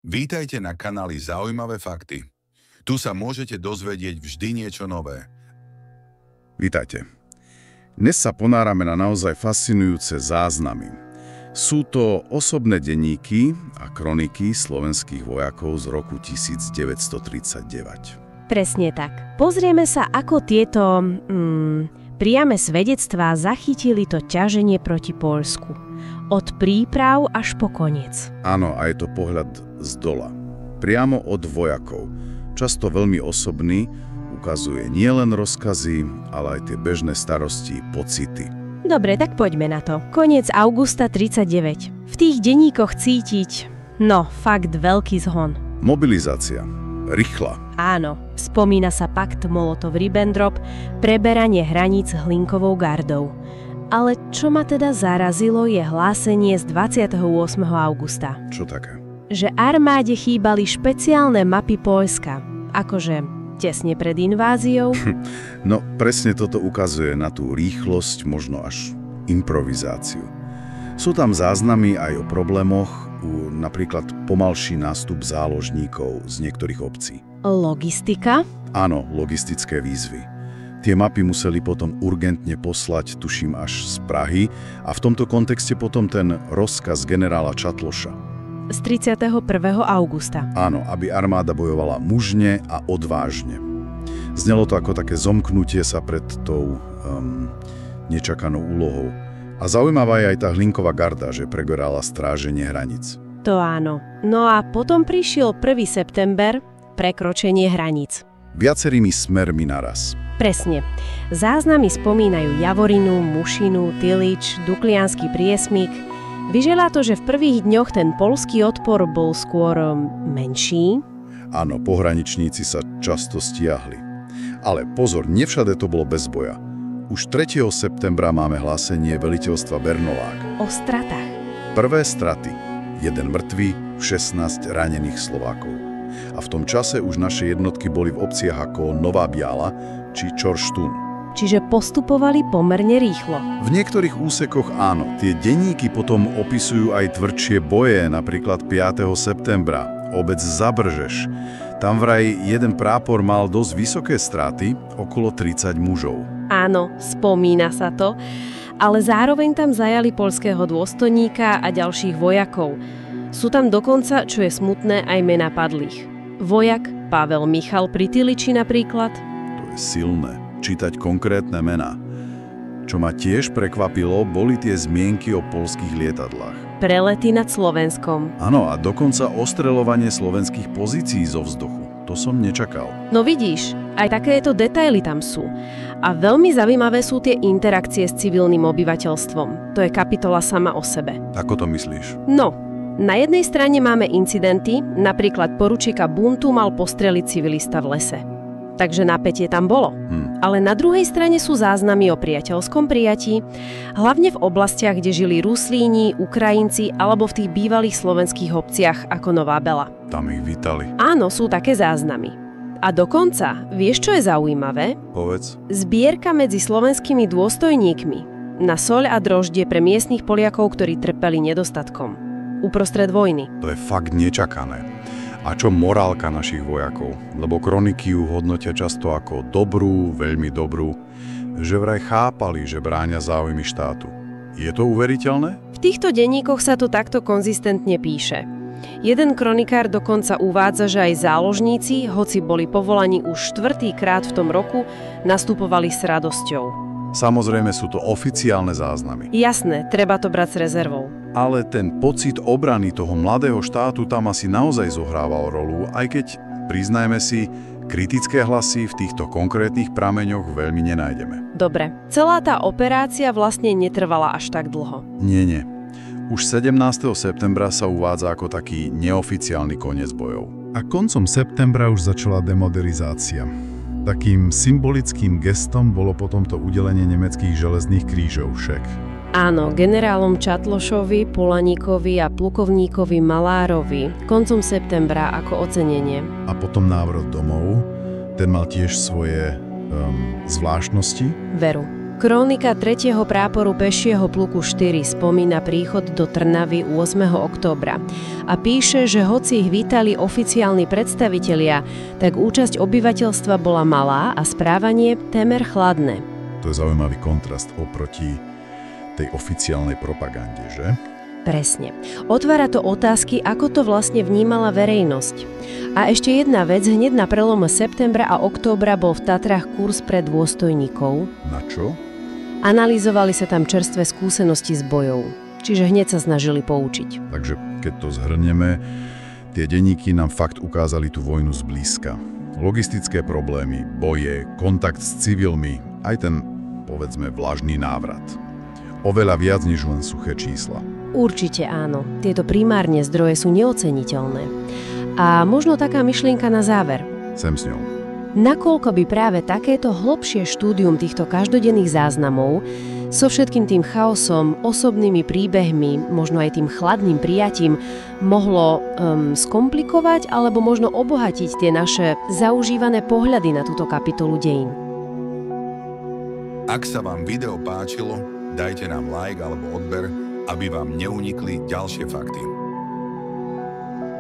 Vítajte na kanáli Zaujímavé fakty. Tu sa môžete dozvedieť vždy niečo nové. Vítajte. Dnes sa ponárame na naozaj fascinujúce záznamy. Sú to osobné denníky a kroniky slovenských vojakov z roku 1939. Presne tak. Pozrieme sa, ako tieto priame svedectvá zachytili to ťaženie proti Poľsku. Od príprav až po koniec. Áno, a je to pohľad z dola. Priamo od vojakov. Často veľmi osobný, ukazuje nielen rozkazy, ale aj tie bežné starosti, pocity. Dobre, tak poďme na to. Koniec augusta 39. V tých denníkoch cítiť, fakt veľký zhon. Mobilizácia. Rýchla. Áno, spomína sa pakt Molotov-Ribbentrop, preberanie hraníc Hlinkovou gardou. Ale čo ma teda zarazilo, je hlásenie z 28. augusta. Čo také? Že armáde chýbali špeciálne mapy Poľska. Akože tesne pred inváziou. No, presne toto ukazuje na tú rýchlosť, možno až improvizáciu. Sú tam záznamy aj o problémoch, napríklad pomalší nástup záložníkov z niektorých obcí. Logistika? Áno, logistické výzvy. Tie mapy museli potom urgentne poslať, tuším, až z Prahy a v tomto kontexte potom ten rozkaz generála Čatloša. Z 31. augusta. Áno, aby armáda bojovala mužne a odvážne. Znelo to ako také zomknutie sa pred tou nečakanou úlohou. A zaujímavá je aj tá Hlinková garda, že pregorala stráženie hraníc. To áno. No a potom prišiel 1. september, prekročenie hraníc. Viacerými smermi naraz. Presne. Záznamy spomínajú Javorinu, Mušinu, Tilič, Dukliansky priesmyk. Vyželá to, že v prvých dňoch ten poľský odpor bol skôr menší. Áno, pohraničníci sa často stiahli. Ale pozor, nevšade to bolo bez boja. Už 3. septembra máme hlásenie veliteľstva Bernovák. O stratách. Prvé straty. 1 mŕtvy, 16 ranených Slovákov. A v tom čase už naše jednotky boli v obciach ako Nová Biala či Čorštún. Čiže postupovali pomerne rýchlo. V niektorých úsekoch áno. Tie denníky potom opisujú aj tvrdšie boje, napríklad 5. septembra, obec Zabržeš. Tam vraj jeden prápor mal dosť vysoké straty, okolo 30 mužov. Áno, spomína sa to, ale zároveň tam zajali poľského dôstojníka a ďalších vojakov. Sú tam dokonca, čo je smutné, aj mená padlých. Vojak Pavel Michal pri Tiliči napríklad. To je silné, čítať konkrétne mená. Čo ma tiež prekvapilo, boli tie zmienky o poľských lietadlách. Prelety nad Slovenskom. Áno, a dokonca ostreľovanie slovenských pozícií zo vzduchu. To som nečakal. No vidíš, aj takéto detaily tam sú. A veľmi zaujímavé sú tie interakcie s civilným obyvateľstvom. To je kapitola sama o sebe. Ako to myslíš? No, na jednej strane máme incidenty, napríklad poručíka Buntu mal postreliť civilista v lese. Takže napätie tam bolo. Ale na druhej strane sú záznamy o priateľskom prijatí, hlavne v oblastiach, kde žili Ruslíni, Ukrajinci alebo v tých bývalých slovenských obciach ako Nová Bela. Tam ich vítali. Áno, sú také záznamy. A dokonca, vieš, čo je zaujímavé? Povedz. Zbierka medzi slovenskými dôstojníkmi na soľ a droždie pre miestnych Poliakov, ktorí trpeli nedostatkom. Uprostred vojny. To je fakt nečakané. A čo morálka našich vojakov? Lebo kroniky ju hodnotia často ako dobrú, veľmi dobrú, že vraj chápali, že bráňa záujmy štátu. Je to uveriteľné? V týchto denníkoch sa to takto konzistentne píše. Jeden kronikár dokonca uvádza, že aj záložníci, hoci boli povolaní už 4. krát v tom roku, nastupovali s radosťou. Samozrejme sú to oficiálne záznamy. Jasné, treba to brať s rezervou. Ale ten pocit obrany toho mladého štátu tam asi naozaj zohrával rolu, aj keď, priznajme si, kritické hlasy v týchto konkrétnych prameňoch veľmi nenájdeme. Dobre, celá tá operácia vlastne netrvala až tak dlho. Nie. Už 17. septembra sa uvádza ako taký neoficiálny koniec bojov. A koncom septembra už začala demoderizácia. Takým symbolickým gestom bolo potom to udelenie nemeckých železných krížov však. Áno, generálom Čatlošovi, Polaníkovi a plukovníkovi Malárovi koncom septembra ako ocenenie. A potom návrat domov, ten mal tiež svoje zvláštnosti. Veru. Krónika 3. práporu pešieho pluku 4 spomína príchod do Trnavy 8. októbra a píše, že hoci ich vítali oficiálni predstavitelia, tak účasť obyvateľstva bola malá a správanie témer chladné. To je zaujímavý kontrast oproti tej oficiálnej propagande, že? Presne. Otvára to otázky, ako to vlastne vnímala verejnosť. A ešte jedna vec, hneď na prelome septembra a októbra bol v Tatrách kurz pre dôstojníkov. Na čo? Analyzovali sa tam čerstvé skúsenosti z bojov, čiže hneď sa snažili poučiť. Takže keď to zhrnieme, tie denníky nám fakt ukázali tú vojnu zblízka. Logistické problémy, boje, kontakt s civilmi, aj ten, povedzme, vlažný návrat. Oveľa viac než len suché čísla. Určite áno. Tieto primárne zdroje sú neoceniteľné. A možno taká myšlienka na záver. Sem s ňou. Nakoľko by práve takéto hlbšie štúdium týchto každodenných záznamov so všetkým tým chaosom, osobnými príbehmi, možno aj tým chladným prijatím mohlo skomplikovať alebo možno obohatiť tie naše zaužívané pohľady na túto kapitolu dejín. Ak sa vám video páčilo, dajte nám like alebo odber, aby vám neunikli ďalšie fakty.